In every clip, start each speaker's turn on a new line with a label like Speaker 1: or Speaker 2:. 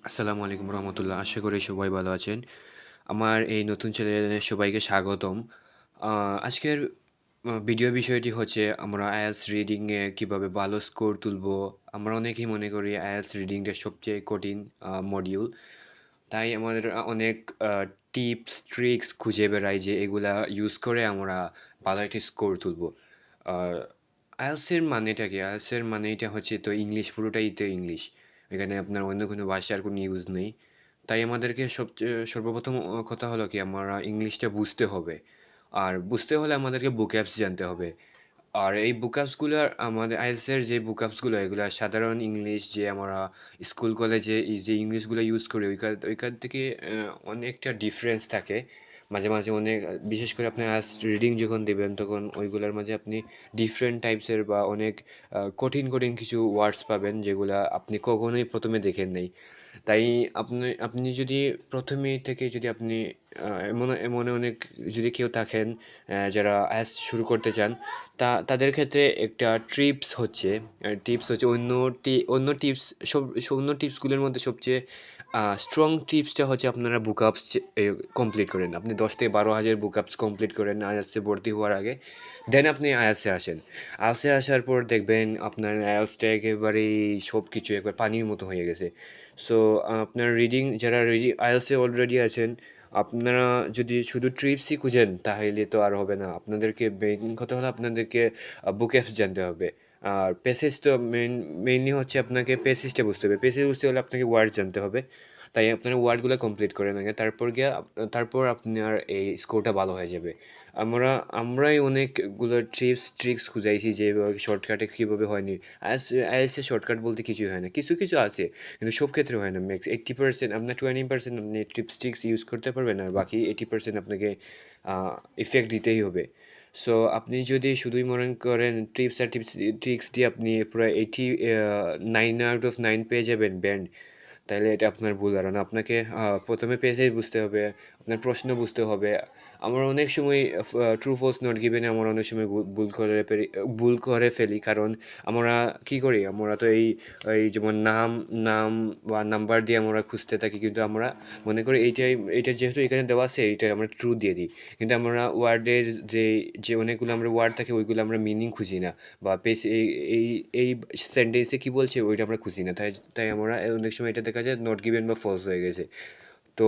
Speaker 1: আসসালামু আলাইকুম রহমতুল্লাহ। আশা করি সবাই ভালো আছেন। আমার এই নতুন চ্যানেলে সবাইকে স্বাগতম। আজকের ভিডিও বিষয়টি হচ্ছে আমরা আইএলটিএস রিডিংয়ে কীভাবে ভালো স্কোর তুলবো। আমরা অনেকেই মনে করি আইএলটিএস রিডিংটা সবচেয়ে কঠিন মডিউল। তাই আমাদের অনেক টিপস, ট্রিক্স খুঁজে বেড়াই যে এগুলা ইউজ করে আমরা ভালো একটা স্কোর তুলবো। আইএলটিএসের মানেটা কি? আইএলটিএসের মানেটা হচ্ছে তো ইংলিশ, পুরোটাই তো ইংলিশ। এখানে আপনার অন্য কোনো ভাষার কোনো ইউজ নেই। তাই আমাদেরকে সবচেয়ে সর্বপ্রথম কথা হলো কি আমরা ইংলিশটা বুঝতে হবে। আর বুঝতে হলে আমাদেরকে vocabs জানতে হবে। আর এই vocabsগুলো আমাদের আইএলটিএসের যে vocabsগুলো এগুলা সাধারণ ইংলিশ যে আমরা স্কুল কলেজে এই যে ইংলিশগুলো ইউজ করি ওইখান থেকে অনেকটা ডিফারেন্স থাকে। মাঝে, মাঝে অনেক বিশেষ করে আপনি রিডিং যখন দিবেন তখন ওইগুলার মাঝে আপনি ডিফারেন্ট টাইপসের বা অনেক কঠিন, কঠিন কিছু ওয়ার্ডস পাবেন যেগুলা আপনি কখনোই ১ম এ দেখেন নাই। তাই আপনি যদি ১ম এই থেকে যদি আপনি এমন অনেক যদি কেউ থাকেন যারা শুরু করতে চান তাদের ক্ষেত্রে একটা টিপস হচ্ছে অন্য টিপস অন্য টিপসগুলোর মধ্যে সবচেয়ে স্ট্রং টিপসটা হচ্ছে আপনারা বুকআপস কমপ্লিট করেন। আপনি ১০ থেকে ১২,০০০ বুকআপস কমপ্লিট করেন আইএলটিএসে ভর্তি হওয়ার আগে। দেন আপনি আইএলটিএসে আসেন। আইএলটিএসে আসার পর দেখবেন আপনার আইএলটিএসটা একেবারেই সব কিছু একবার পানির মতো হয়ে গেছে। সো আপনার যারা আইএলটিএসে অলরেডি আছেন, আপনারা যদি শুধু ট্রিপসই খুঁজেন তাহলে তো আর হবে না। আপনাদেরকে মেইন কথা হলো আপনাদেরকে vocabs জানতে হবে। আর প্যাসেজ তো মেইনলি হচ্ছে আপনাকে প্যাসেজটা বুঝতে হবে। প্যাসেজ বুঝতে হলে আপনাকে ওয়ার্ড জানতে হবে। তাই আপনারা ওয়ার্ডগুলো কমপ্লিট করেন আগে। তারপর আপনার এই স্কোরটা ভালো হয়ে যাবে। আমরাই অনেকগুলো ট্রিক্স খুঁজাইছি যে এভাবে শর্টকাটে কীভাবে হয়নি। আইএলটিএসে শর্টকাট বলতে কিছুই হয় না। কিছু, কিছু আছে কিন্তু সব ক্ষেত্রে হয় না। 80% আপনার 20% আপনি ট্রিক্স ইউজ করতে পারবেন আর বাকি 80% আপনাকে ইফেক্ট দিতেই হবে। সো আপনি যদি শুধুই মনে করেন ট্রিক্স দিয়ে আপনি পুরা 9 আউট অফ 9 পেয়ে যাবেন ব্যান্ড, তাইলে এটা আপনার ভুল ধারণা। আপনাকে ১ম এ পেজেই বুঝতে হবে, আপনার প্রশ্ন বুঝতে হবে। আমরা অনেক সময় true false not given a আমরা অনেক সময় ভুল করে ফেলি। কারণ আমরা কি করি? আমরা তো এই যেমন নাম বা নাম্বার দিয়ে আমরা খুঁজতে থাকি। কিন্তু আমরা মনে করি এইটা যেহেতু এখানে দেওয়া আছে এইটাই আমরা ট্রু দিয়ে দিই। কিন্তু আমরা ওয়ার্ডের যে অনেকগুলো আমরা ওয়ার্ড থাকে ওইগুলো আমরা মিনিং খুঁজি না। বা পেজ এই সেন্টেন্সে কী বলছে ওইটা আমরা খুঁজি না। তাই আমরা অনেক সময় এটা দেখা যায় নট গিভেন বা ফলস হয়ে গেছে। তো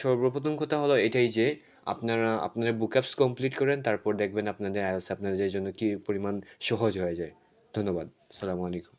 Speaker 1: সর্বপ্রথম কথা হলো এটাই যে আপনারা বুকআপস কমপ্লিট করেন, তারপর দেখবেন আপনাদের আইএলটিএস আপনাদের জন্য কি পরিমাণ সহজ হয়ে যায়। ধন্যবাদ। আসসালামু আলাইকুম।